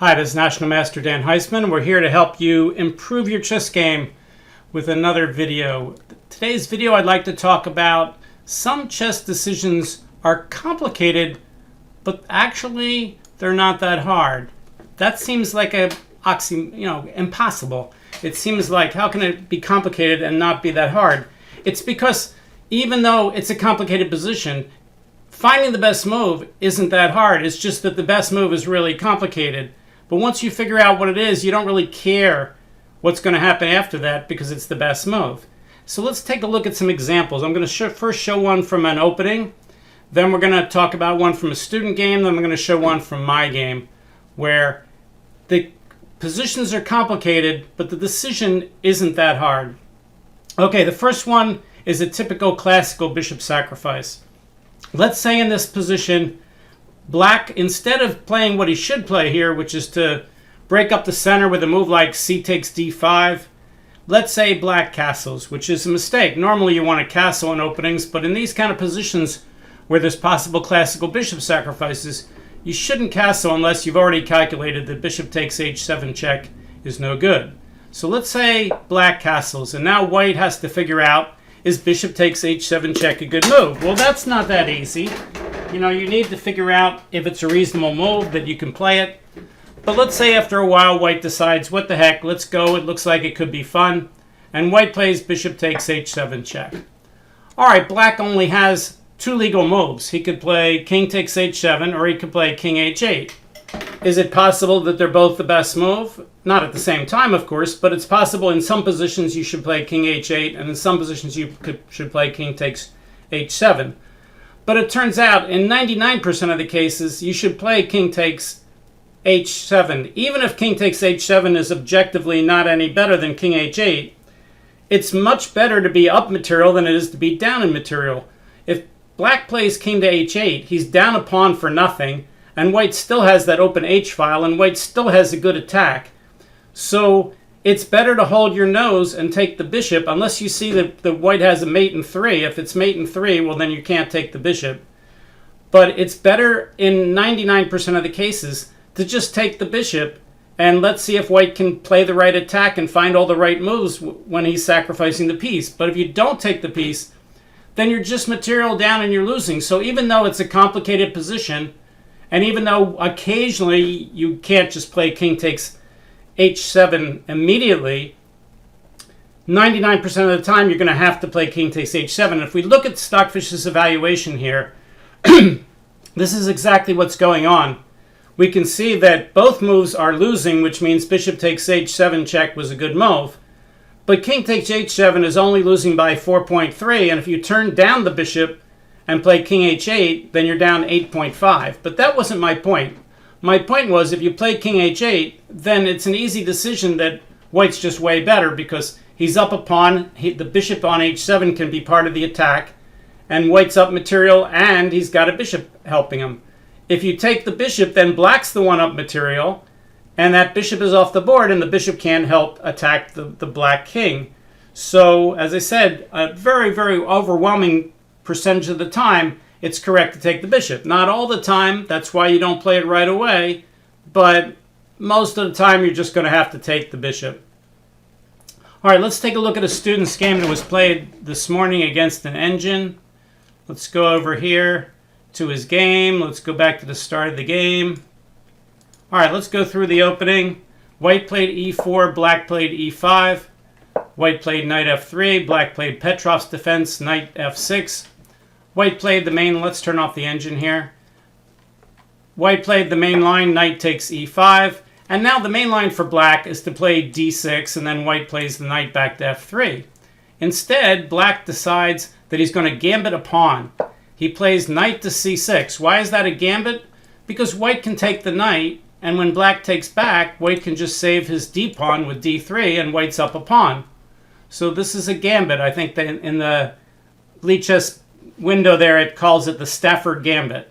Hi, this is National Master Dan Heisman. We're here to help you improve your chess game with another video. Today's video I'd like to talk about some chess decisions are complicated, but actually they're not that hard. That seems like a impossible. It seems like, how can it be complicated and not be that hard? It's because even though it's a complicated position, finding the best move isn't that hard. It's just that the best move is really complicated. But once you figure out what it is, you don't really care what's going to happen after that because it's the best move. So let's take a look at some examples. I'm going to first show one from an opening. Then we're going to talk about one from a student game. Then we're going to show one from my game where the positions are complicated, but the decision isn't that hard. Okay, the first one is a typical classical bishop sacrifice. Let's say in this position, Black, instead of playing what he should play here, which is to break up the center with a move like c takes d5, let's say Black castles, which is a mistake. Normally you want to castle in openings, but in these kind of positions where there's possible classical bishop sacrifices, you shouldn't castle unless you've already calculated that bishop takes h7 check is no good. So let's say Black castles, and now White has to figure out, is bishop takes h7 check a good move? Well, that's not that easy. You need to figure out if it's a reasonable move that you can play it. But let's say after a while White decides, what the heck, let's go, it looks like it could be fun. And White plays bishop takes h7 check. Alright, Black only has two legal moves. He could play king takes h7 or he could play king h8. Is it possible that they're both the best move? Not at the same time, of course, but it's possible in some positions you should play king h8 and in some positions you should play king takes h7. But it turns out in 99% of the cases, you should play king takes h7. Even if king takes h7 is objectively not any better than king h8, it's much better to be up material than it is to be down in material. If Black plays king to h8, he's down a pawn for nothing, and White still has that open h-file, and White still has a good attack. So it's better to hold your nose and take the bishop, unless you see that the White has a mate in 3. If it's mate in 3, well, then you can't take the bishop. But it's better in 99% of the cases to just take the bishop, and let's see if White can play the right attack and find all the right moves when he's sacrificing the piece. But if you don't take the piece, then you're just material down and you're losing. So even though it's a complicated position, and even though occasionally you can't just play king takes h7 immediately, 99% of the time you're going to have to play king takes h7. And if we look at Stockfish's evaluation here, this is exactly what's going on. We can see that both moves are losing, which means bishop takes h7 check was a good move. But king takes h7 is only losing by 4.3, and if you turn down the bishop and play king h8, then you're down 8.5. But that wasn't my point. My point was, if you play king h8, then it's an easy decision that White's just way better because he's up a pawn, the bishop on h7 can be part of the attack, and White's up material, and he's got a bishop helping him. If you take the bishop, then Black's the one up material, and that bishop is off the board, and the bishop can't help attack the Black king. So, as I said, a very, very overwhelming percentage of the time, it's correct to take the bishop. Not all the time, that's why you don't play it right away, but most of the time you're just going to have to take the bishop. All right, let's take a look at a student's game that was played this morning against an engine. Let's go over here to his game. Let's go back to the start of the game. All right, let's go through the opening. White played e4, Black played e5. White played knight f3, Black played Petrov's defense, knight f6. White played the main, let's turn off the engine here. White played the main line, knight takes e5. And now the main line for Black is to play d6, and then White plays the knight back to f3. Instead, Black decides that he's going to gambit a pawn. He plays knight to c6. Why is that a gambit? Because White can take the knight, and when Black takes back, White can just save his d-pawn with d3, and White's up a pawn. So this is a gambit. I think that in the Lead Chess window there, it calls it the Stafford Gambit.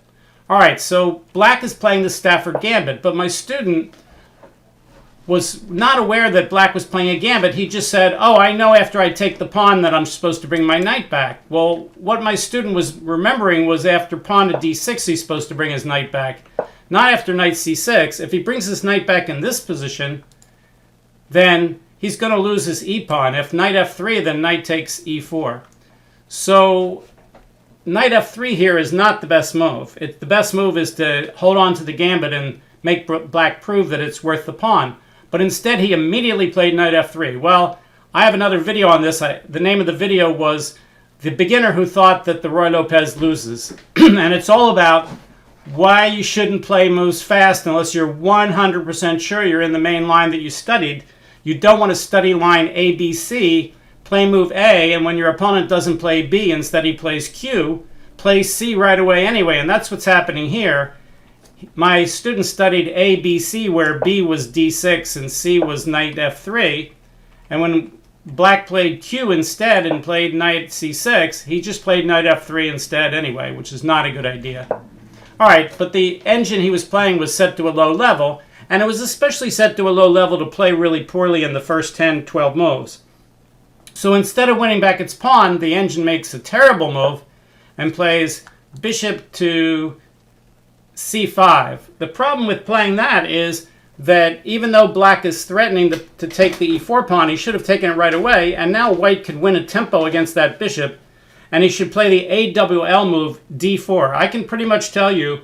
All right, so Black is playing the Stafford Gambit, but my student was not aware that Black was playing a gambit. He just said, oh, I know after I take the pawn that I'm supposed to bring my knight back. Well, what my student was remembering was after pawn to d6, he's supposed to bring his knight back. not after knight c6. If he brings his knight back in this position, then he's going to lose his e-pawn. If knight f3, then knight takes e4. So knight f3 here is not the best move. The best move is to hold on to the gambit and make black prove that it's worth the pawn. But instead, he immediately played knight f3. Well, I have another video on this. The name of the video was The Beginner Who Thought That the Roy Lopez Loses. And it's all about why you shouldn't play moves fast unless you're 100% sure you're in the main line that you studied. You don't want to study line A, B, C, play move A, and when your opponent doesn't play B, instead he plays Q, play C right away anyway. And that's what's happening here. My student studied A, B, C, where B was D6 and C was knight F3. And when black played Q instead and played knight C6, he just played knight F3 instead anyway, which is not a good idea. All right, but the engine he was playing was set to a low level, and it was especially set to a low level to play really poorly in the first 10, 12 moves. So instead of winning back its pawn, the engine makes a terrible move and plays bishop to c5. The problem with playing that is that even though black is threatening to take the e4 pawn, he should have taken it right away, and now white could win a tempo against that bishop, and he should play the AWL move d4. I can pretty much tell you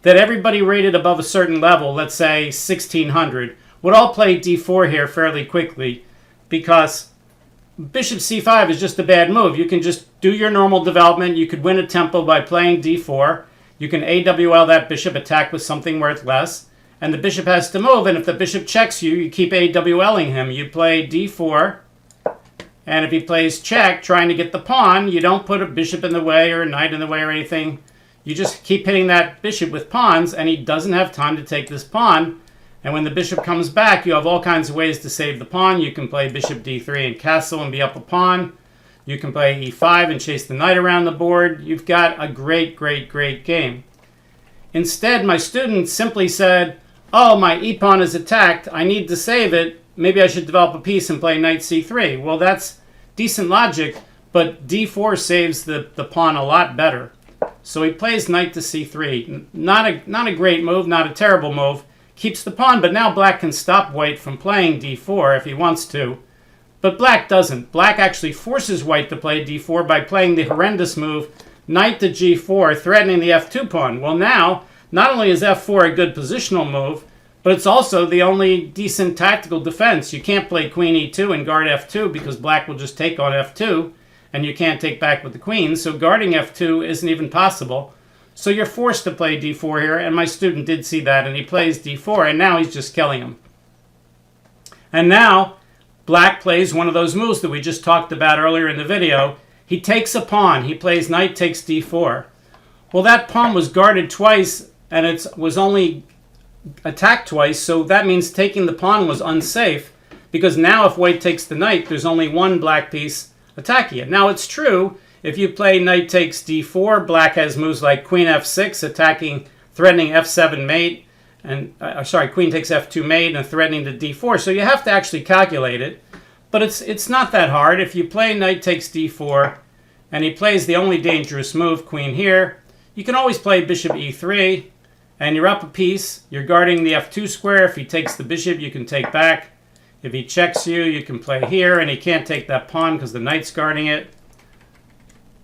that everybody rated above a certain level, let's say 1600, would all play d4 here fairly quickly, because bishop c5 is just a bad move. You can just do your normal development. You could win a tempo by playing d4. You can AWL that bishop, attack with something worth less, and the bishop has to move, and if the bishop checks you, you keep AWLing him. You play d4, and if he plays check, trying to get the pawn, you don't put a bishop in the way or a knight in the way or anything. You just keep hitting that bishop with pawns, and he doesn't have time to take this pawn. And when the bishop comes back, you have all kinds of ways to save the pawn. You can play bishop d3 and castle and be up a pawn. You can play e5 and chase the knight around the board. You've got a great, great, great game. Instead, my student simply said, oh, my e-pawn is attacked. I need to save it. Maybe I should develop a piece and play knight c3. Well, that's decent logic, but d4 saves the pawn a lot better. So he plays knight to c3. Not a great move, not a terrible move. Keeps the pawn, but now black can stop white from playing d4 if he wants to. But black doesn't. Black actually forces white to play d4 by playing the horrendous move knight to g4, threatening the f2 pawn. Well, now, not only is f4 a good positional move, but it's also the only decent tactical defense. You can't play queen e2 and guard f2 because black will just take on f2, and you can't take back with the queen, so guarding f2 isn't even possible. So you're forced to play d4 here, and my student did see that, and he plays d4, and now he's just killing him. And now, black plays one of those moves that we just talked about earlier in the video. He takes a pawn. He plays knight takes d4. Well, that pawn was guarded twice, and it was only attacked twice, so that means taking the pawn was unsafe, because now if white takes the knight, there's only one black piece attacking it. Now, it's true, if you play knight takes d4, black has moves like queen f6, attacking, threatening f7 mate, and queen takes f2 mate and threatening the d4. So you have to actually calculate it, but it's not that hard. If you play knight takes d4, and he plays the only dangerous move, queen here, you can always play bishop e3, and you're up a piece. You're guarding the f2 square. If he takes the bishop, you can take back. If he checks you, you can play here, and he can't take that pawn because the knight's guarding it.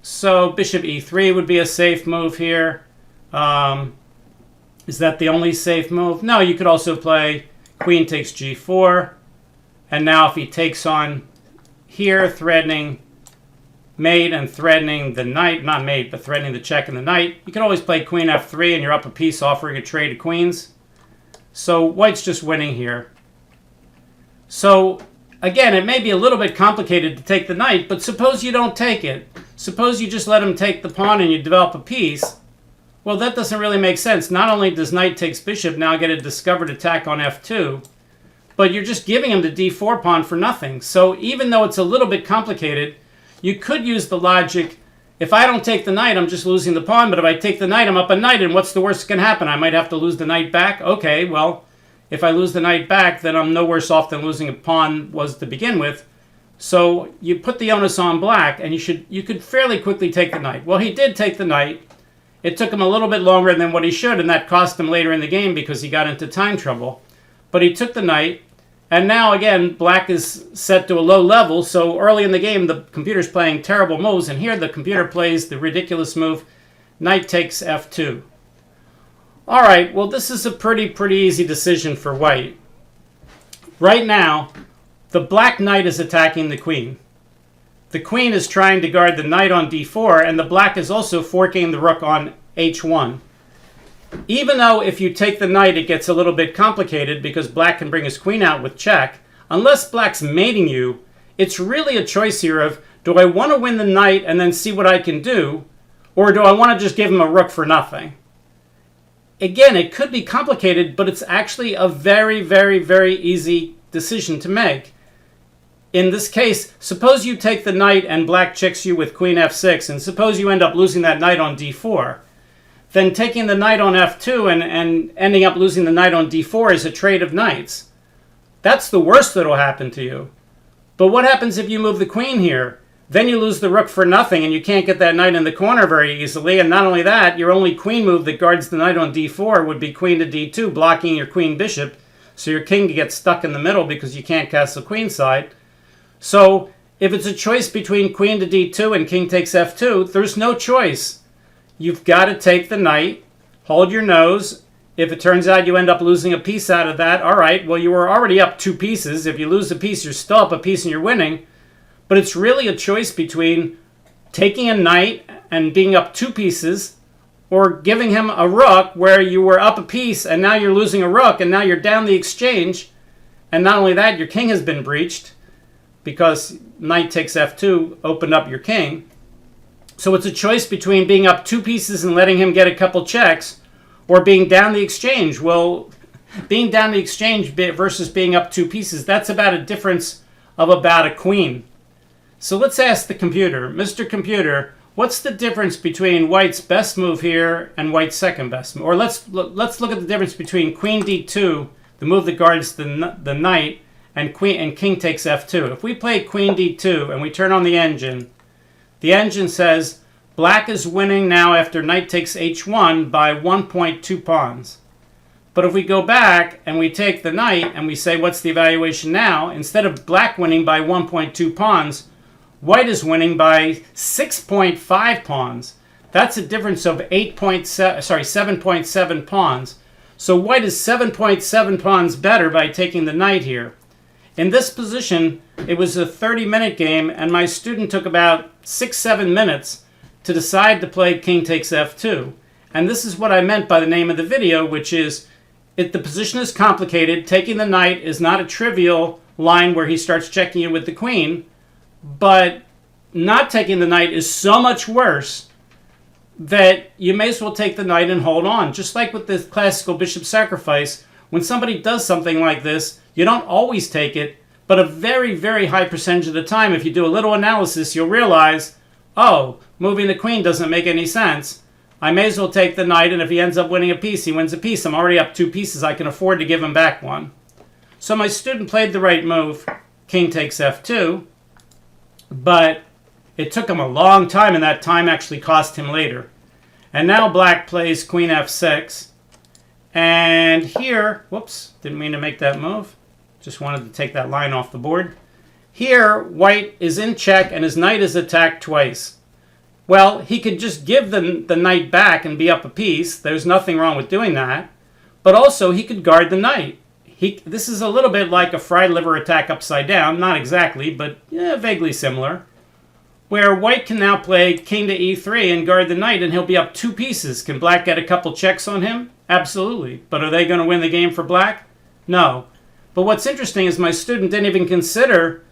So bishop e3 would be a safe move here. Is that the only safe move? No, you could also play queen takes g4. And now if he takes on here, threatening mate and threatening the knight, not mate, but threatening the check and the knight, you can always play queen f3 and you're up a piece offering a trade of queens. So white's just winning here. So again, it may be a little bit complicated to take the knight, but suppose you don't take it. Suppose you just let him take the pawn and you develop a piece. Well, that doesn't really make sense. Not only does knight takes bishop now get a discovered attack on f2, but you're just giving him the d4 pawn for nothing. So even though it's a little bit complicated, you could use the logic, if I don't take the knight, I'm just losing the pawn, but if I take the knight, I'm up a knight, and what's the worst that can happen? I might have to lose the knight back? Okay, well, if I lose the knight back, then I'm no worse off than losing a pawn was to begin with. So you put the onus on black, and you could fairly quickly take the knight. Well, he did take the knight, It took him a little bit longer than what he should, and that cost him later in the game because he got into time trouble. But he took the knight, and now again, black is set to a low level, so early in the game, the computer's playing terrible moves, and here the computer plays the ridiculous move, knight takes f2. All right, well, this is a pretty easy decision for white. Right now, the black knight is attacking the queen. The queen is trying to guard the knight on d4, and the black is also forking the rook on h1. Even though if you take the knight, it gets a little bit complicated because black can bring his queen out with check, unless black's mating you, it's really a choice here of, do I want to win the knight and then see what I can do, or do I want to just give him a rook for nothing? Again, it could be complicated, but it's actually a very easy decision to make. In this case, suppose you take the knight and black checks you with queen f6, and suppose you end up losing that knight on d4. Then taking the knight on f2 and ending up losing the knight on d4 is a trade of knights. That's the worst that'll happen to you. But what happens if you move the queen here? Then you lose the rook for nothing, and you can't get that knight in the corner very easily. And not only that, your only queen move that guards the knight on d4 would be queen to d2, blocking your queen bishop, so your king gets stuck in the middle because you can't castle queenside. So if it's a choice between queen to d2 and king takes f2, there's no choice. You've got to take the knight, hold your nose. If it turns out you end up losing a piece out of that, all right, well, you were already up 2 pieces. If you lose a piece, you're still up a piece and you're winning. But it's really a choice between taking a knight and being up 2 pieces, or giving him a rook where you were up a piece and now you're losing a rook and now you're down the exchange. And not only that, your king has been breached because knight takes f2 opened up your king. So it's a choice between being up 2 pieces and letting him get a couple checks, or being down the exchange. Well, being down the exchange versus being up 2 pieces, that's about a difference of about a queen. So let's ask the computer, Mr. Computer, what's the difference between white's best move here and white's second best move? Or let's look at the difference between queen d2, the move that guards the knight, and king takes f2. If we play queen d2 and we turn on the engine says black is winning now after knight takes h1 by 1.2 pawns. But if we go back and we take the knight and we say what's the evaluation now, instead of black winning by 1.2 pawns, white is winning by 6.5 pawns. That's a difference of 7.7 pawns. So white is 7.7 pawns better by taking the knight here. In this position, it was a 30-minute game, and my student took about 6-7 minutes to decide to play king takes f2. And this is what I meant by the name of the video, which is, the position is complicated. Taking the knight is not a trivial line where he starts checking you with the queen, but not taking the knight is so much worse that you may as well take the knight and hold on. Just like with the classical bishop sacrifice, when somebody does something like this, you don't always take it, but a very high percentage of the time, if you do a little analysis, you'll realize, oh, moving the queen doesn't make any sense. I may as well take the knight, and if he ends up winning a piece, he wins a piece. I'm already up 2 pieces. I can afford to give him back one. So my student played the right move, king takes f2, but it took him a long time, and that time actually cost him later. And now black plays queen f6. And here, whoops, didn't mean to make that move. Just wanted to take that line off the board. Here, white is in check and his knight is attacked twice. Well, he could just give the knight back and be up a piece. There's nothing wrong with doing that. But also, he could guard the knight. This is a little bit like a fried liver attack upside down. Not exactly, but vaguely similar. Where white can now play king to e3 and guard the knight, and he'll be up 2 pieces. Can black get a couple checks on him? Absolutely. But are they going to win the game for black? No. But what's interesting is my student didn't even consider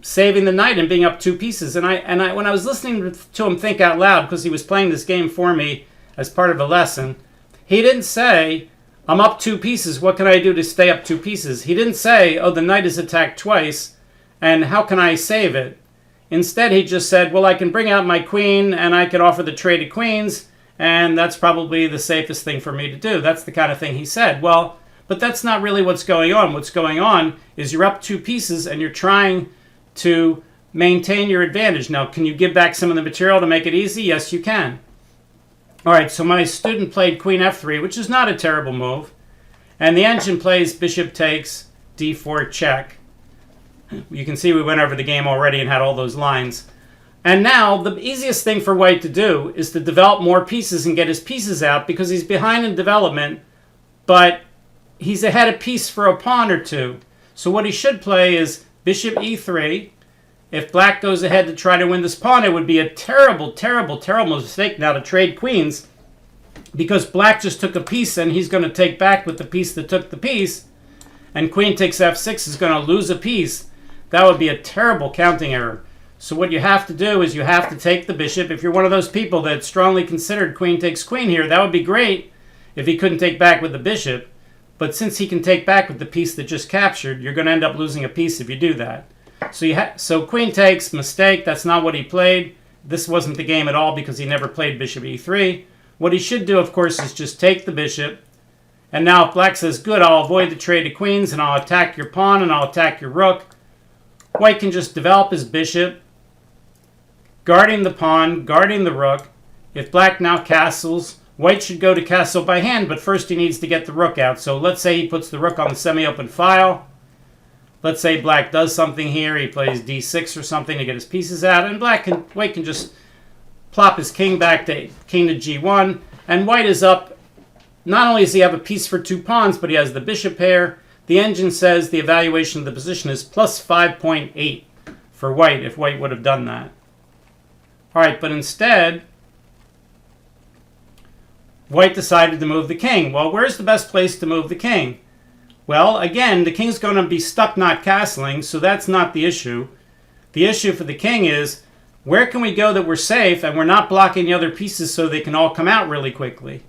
saving the knight and being up 2 pieces. And when I was listening to him think out loud, because he was playing this game for me as part of a lesson, he didn't say, I'm up 2 pieces, what can I do to stay up 2 pieces? He didn't say, oh, the knight is attacked twice, and how can I save it? Instead, he just said, well, I can bring out my queen, and I can offer the trade of queens, and that's probably the safest thing for me to do. That's the kind of thing he said. Well, but that's not really what's going on. What's going on is you're up 2 pieces, and you're trying to maintain your advantage. Now, can you give back some of the material to make it easy? Yes, you can. All right, so my student played queen f3, which is not a terrible move. And the engine plays bishop takes d4 check. You can see we went over the game already and had all those lines. And now the easiest thing for white to do is to develop more pieces and get his pieces out because he's behind in development, but he's ahead a piece for a pawn or two. So what he should play is bishop e3. If black goes ahead to try to win this pawn, it would be a terrible, terrible, terrible mistake now to trade queens because black just took a piece and he's going to take back with the piece that took the piece, and queen takes f6 is going to lose a piece. That would be a terrible counting error. So what you have to do is you have to take the bishop. If you're one of those people that strongly considered queen takes queen here, that would be great if he couldn't take back with the bishop. But since he can take back with the piece that just captured, you're going to end up losing a piece if you do that. So queen takes, mistake. That's not what he played. This wasn't the game at all because he never played bishop e3. What he should do, of course, is just take the bishop. And now if black says, good, I'll avoid the trade of queens and I'll attack your pawn and I'll attack your rook, white can just develop his bishop, guarding the pawn, guarding the rook. If black now castles, white should go to castle by hand, but first he needs to get the rook out. So let's say he puts the rook on the semi-open file. Let's say black does something here. He plays d6 or something to get his pieces out, and white can just plop his king back to king to g1, and white is up. Not only does he have a piece for two pawns, but he has the bishop pair. The engine says the evaluation of the position is plus 5.8 for white if white would have done that. All right, but instead, white decided to move the king. Well, where's the best place to move the king? Well, again, the king's going to be stuck not castling, so that's not the issue. The issue for the king is, where can we go that we're safe and we're not blocking the other pieces so they can all come out really quickly?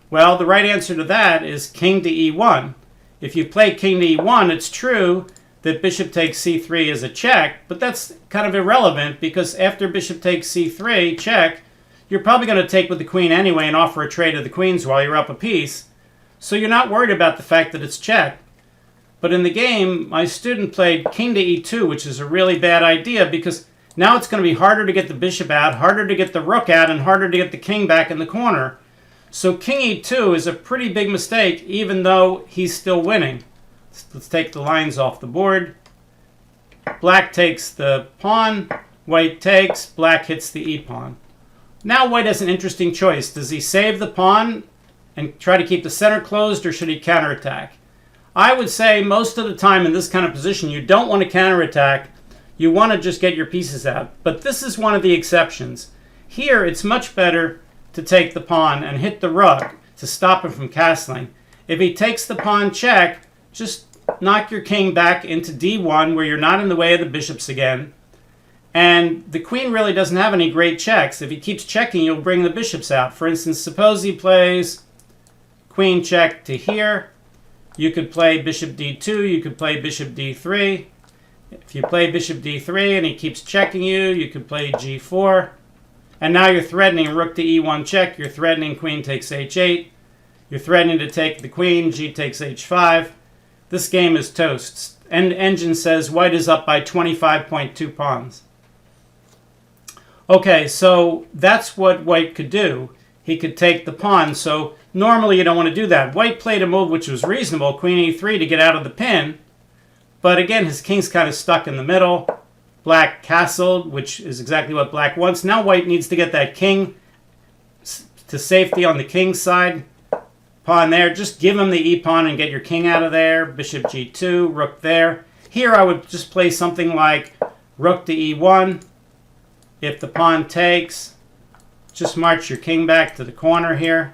Well, the right answer to that is king to e1. If you play king to e1, it's true that bishop takes c3 is a check, but that's kind of irrelevant because after bishop takes c3, check, you're probably going to take with the queen anyway and offer a trade of the queens while you're up a piece. So you're not worried about the fact that it's check. But in the game, my student played king to e2, which is a really bad idea because now it's going to be harder to get the bishop out, harder to get the rook out, and harder to get the king back in the corner. So king e2 is a pretty big mistake, even though he's still winning. Let's take the lines off the board. Black takes the pawn, white takes, black hits the e-pawn. Now white has an interesting choice. Does he save the pawn and try to keep the center closed, or should he counterattack? I would say most of the time in this kind of position, you don't want to counterattack. You want to just get your pieces out. But this is one of the exceptions. Here, it's much better to take the pawn and hit the rook to stop him from castling. If he takes the pawn check, just knock your king back into d1 where you're not in the way of the bishops again. And the queen really doesn't have any great checks. If he keeps checking, you'll bring the bishops out. For instance, suppose he plays queen check to here. You could play bishop d2. You could play bishop d3. If you play bishop d3 and he keeps checking you, you could play g4. And now you're threatening rook to e1 check. You're threatening queen takes h8. You're threatening to take the queen. G takes h5. This game is toast. And engine says white is up by 25.2 pawns. Okay, so that's what white could do. He could take the pawn. So normally you don't want to do that. White played a move which was reasonable, queen e3, to get out of the pin. But again, his king's kind of stuck in the middle. Black castled, which is exactly what black wants. Now white needs to get that king to safety on the king's side. Pawn there. Just give him the e-pawn and get your king out of there. Bishop g2, rook there. Here I would just play something like rook to e1. If the pawn takes, just march your king back to the corner here.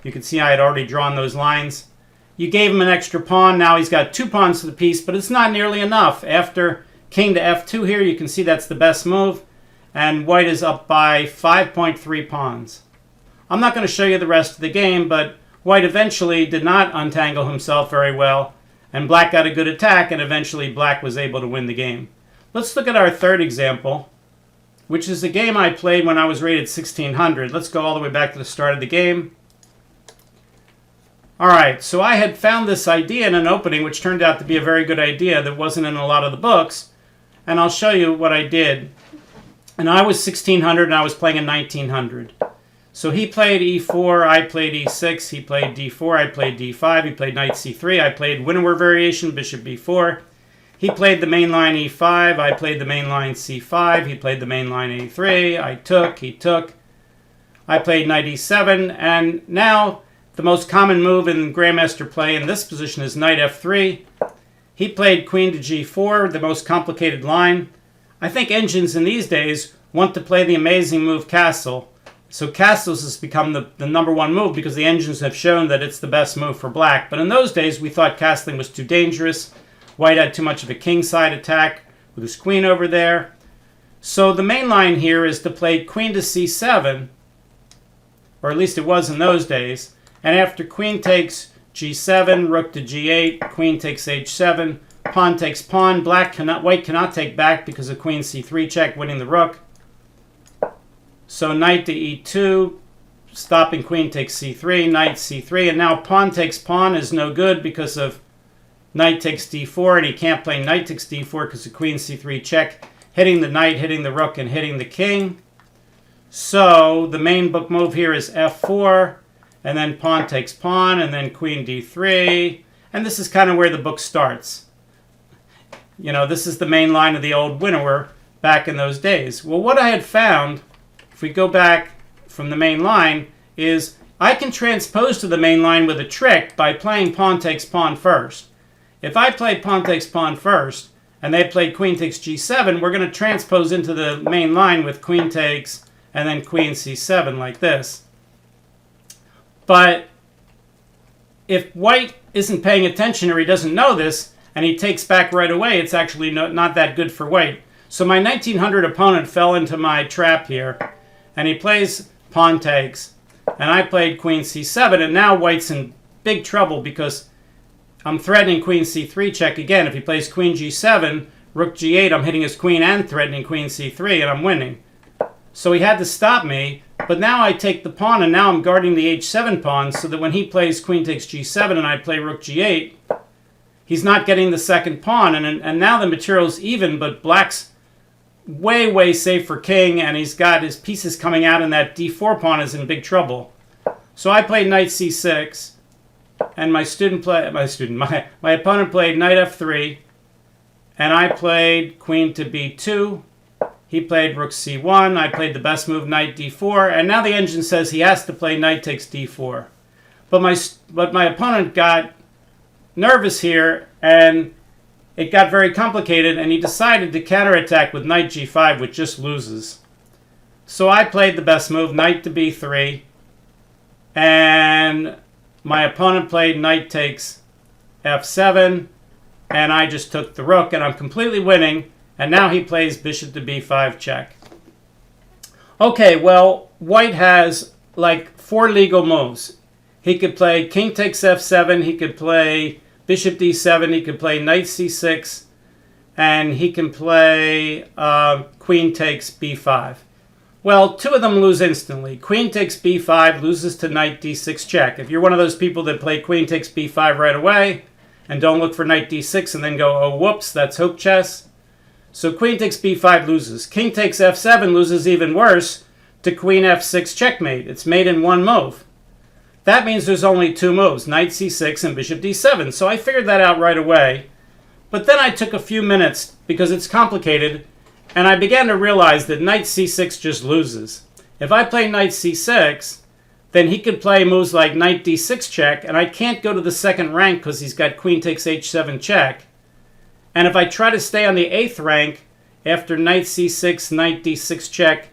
You can see I had already drawn those lines. You gave him an extra pawn. Now he's got two pawns to the piece, but it's not nearly enough. After king to f2 here, you can see that's the best move. And white is up by 5.3 pawns. I'm not going to show you the rest of the game, but white eventually did not untangle himself very well. And black got a good attack, and eventually black was able to win the game. Let's look at our third example, which is a game I played when I was rated 1600. Let's go all the way back to the start of the game. All right, so I had found this idea in an opening, which turned out to be a very good idea that wasn't in a lot of the books. And I'll show you what I did. And I was 1600 and I was playing in 1900. So he played e4, I played e6, he played d4, I played d5, he played knight c3, I played winnower variation, bishop b4. He played the main line e5, I played the main line c5, he played the main line a3, I took, he took. I played knight e7, and now the most common move in grandmaster play in this position is knight f3. He played queen to g4, the most complicated line. I think engines in these days want to play the amazing move castle. So castles has become the number one move because the engines have shown that it's the best move for black. But in those days, we thought castling was too dangerous. White had too much of a kingside attack with his queen over there. So the main line here is to play queen to c7, or at least it was in those days. And after queen takes g7, rook to g8, queen takes h7, pawn takes pawn. White cannot take back because of queen c3 check, winning the rook. So knight to e2, stopping queen takes c3, knight c3, and now pawn takes pawn is no good because of knight takes d4, and he can't play knight takes d4 because of queen c3 check, hitting the knight, hitting the rook, and hitting the king. So the main book move here is f4, and then pawn takes pawn, and then queen d3, and this is kind of where the book starts. You know, this is the main line of the old winnower back in those days. Well, what I had found, if we go back from the main line, is I can transpose to the main line with a trick by playing pawn takes pawn first. If I play pawn takes pawn first, and they played queen takes g7, we're going to transpose into the main line with queen takes, and then queen c7 like this. But if white isn't paying attention or he doesn't know this, and he takes back right away, it's actually not that good for white. So my 1900 opponent fell into my trap here, and he plays pawn takes, and I played queen c7, and now white's in big trouble because I'm threatening queen c3 check again. If he plays queen g7, rook g8, I'm hitting his queen and threatening queen c3, and I'm winning. So he had to stop me, but now I take the pawn, and now I'm guarding the h7 pawn so that when he plays queen takes g7 and I play rook g8, he's not getting the second pawn, and now the material's even, but black's way safe for king, and he's got his pieces coming out, and that d4 pawn is in big trouble. So I played knight c6, and my opponent played knight f3, and I played queen to b2. He played rook c1. I played the best move, knight d4, and now the engine says he has to play knight takes d4. But my opponent got nervous here, and it got very complicated, and he decided to counterattack with knight g5, which just loses. So I played the best move, knight to b3, and my opponent played knight takes f7, and I just took the rook, and I'm completely winning, and now he plays bishop to b5 check. Okay, well, white has like 4 legal moves. He could play king takes f7, he could play bishop d7, he could play knight c6, and he can play queen takes b5. Well, 2 of them lose instantly. Queen takes b5 loses to knight d6 check. If you're one of those people that play queen takes b5 right away and don't look for knight d6 and then go, oh, whoops, that's hope chess. So queen takes b5 loses. King takes f7 loses even worse to queen f6 checkmate. It's made in 1 move. That means there's only 2 moves, knight c6 and bishop d7. So I figured that out right away. But then I took a few minutes because it's complicated, and I began to realize that knight c6 just loses. If I play knight c6, then he could play moves like knight d6 check, and I can't go to the second rank because he's got queen takes h7 check. And if I try to stay on the 8th rank after knight c6, knight d6 check,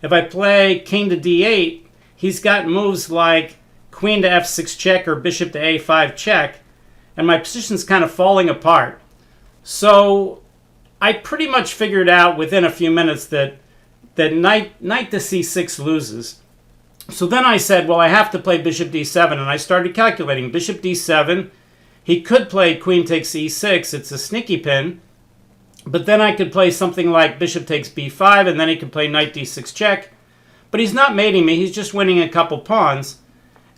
if I play king to d8, he's got moves like queen to f6 check or bishop to a5 check, and my position's kind of falling apart. So I pretty much figured out within a few minutes that knight to c6 loses. So then I said, well, I have to play bishop d7, and I started calculating. Bishop d7, he could play queen takes e6, it's a sneaky pin, but then I could play something like bishop takes b5, and then he could play knight d6 check. But he's not mating me, he's just winning a couple pawns.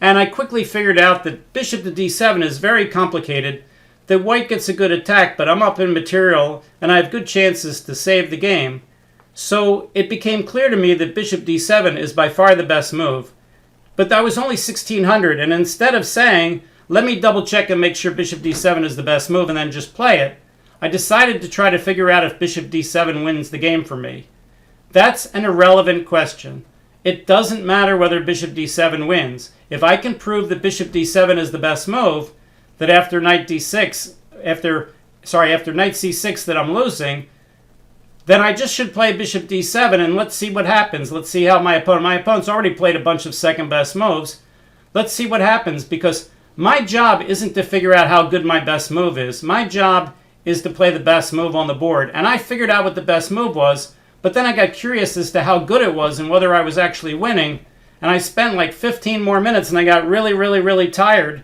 And I quickly figured out that bishop to d7 is very complicated, that white gets a good attack, but I'm up in material, and I have good chances to save the game. So it became clear to me that bishop d7 is by far the best move. But that was only 1600, and instead of saying, let me double check and make sure bishop d7 is the best move and then just play it, I decided to try to figure out if bishop d7 wins the game for me. That's an irrelevant question. It doesn't matter whether bishop d7 wins. If I can prove that bishop d7 is the best move, that after knight d6, after knight c6 that I'm losing, then I just should play bishop d7 and let's see what happens. Let's see how my opponent's already played a bunch of second best moves. Let's see what happens, because my job isn't to figure out how good my best move is. My job is to play the best move on the board. And I figured out what the best move was, but then I got curious as to how good it was and whether I was actually winning. And I spent like 15 more minutes and I got really, really, really tired.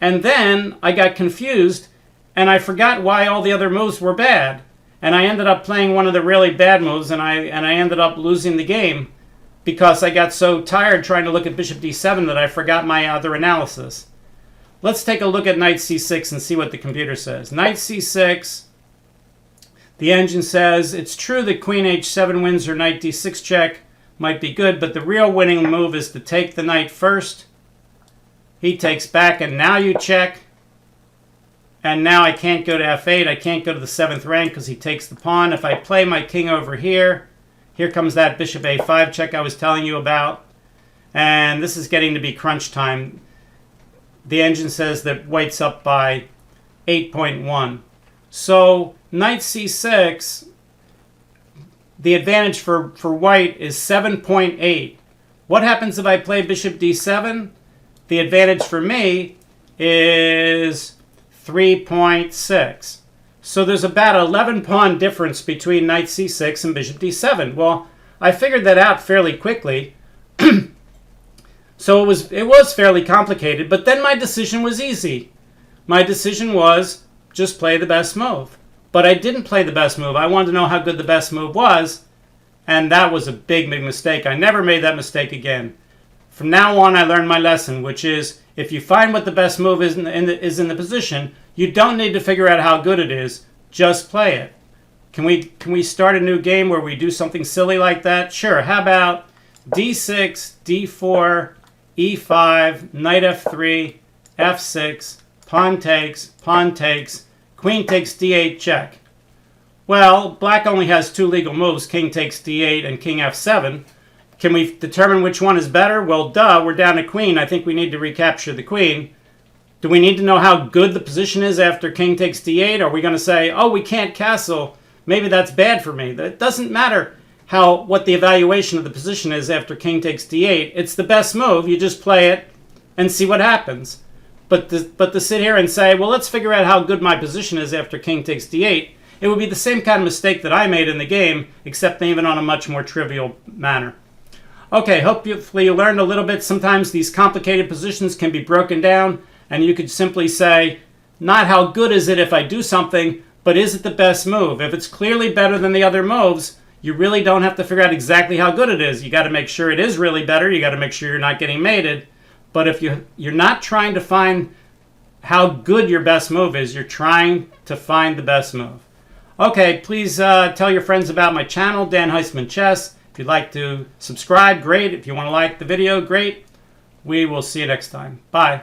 And then I got confused and I forgot why all the other moves were bad. And I ended up playing one of the really bad moves, and I ended up losing the game because I got so tired trying to look at bishop d7 that I forgot my other analysis. Let's take a look at knight c6 and see what the computer says. Knight c6, the engine says, it's true that queen h7 wins or knight d6 check might be good, but the real winning move is to take the knight first. He takes back, and now you check. And now I can't go to f8. I can't go to the 7th rank because he takes the pawn. If I play my king over here, here comes that bishop a5 check I was telling you about. And this is getting to be crunch time. The engine says that white's up by 8.1. So knight c6, the advantage for white is 7.8. What happens if I play bishop d7? The advantage for me is 3.6. So there's about an 11 pawn difference between knight c6 and bishop d7. Well, I figured that out fairly quickly. So it was fairly complicated, but then my decision was easy. My decision was just play the best move. But I didn't play the best move. I wanted to know how good the best move was, and that was a big, big mistake. I never made that mistake again. From now on, I learned my lesson, which is if you find what the best move is in the position, you don't need to figure out how good it is. Just play it. Can we start a new game where we do something silly like that? Sure. How about d6, d4, e5, knight f3, f6, pawn takes, queen takes d8 check. Well, black only has two legal moves, king takes d8 and king f7. Can we determine which one is better? Well, duh, we're down to queen. I think we need to recapture the queen. Do we need to know how good the position is after king takes d8? Are we going to say, oh, we can't castle, maybe that's bad for me? It doesn't matter what the evaluation of the position is after king takes d8. It's the best move. You just play it and see what happens. But to sit here and say, well, let's figure out how good my position is after king takes d8, it would be the same kind of mistake that I made in the game, except even on a much more trivial manner. Okay, hopefully you learned a little bit. Sometimes these complicated positions can be broken down, and you could simply say, not how good is it if I do something, but is it the best move? If it's clearly better than the other moves, you really don't have to figure out exactly how good it is. You got to make sure it is really better. You got to make sure you're not getting mated. But if you're not trying to find how good your best move is, you're trying to find the best move. Okay, please tell your friends about my channel, Dan Heisman Chess. If you'd like to subscribe, great. If you want to like the video, great. We will see you next time. Bye.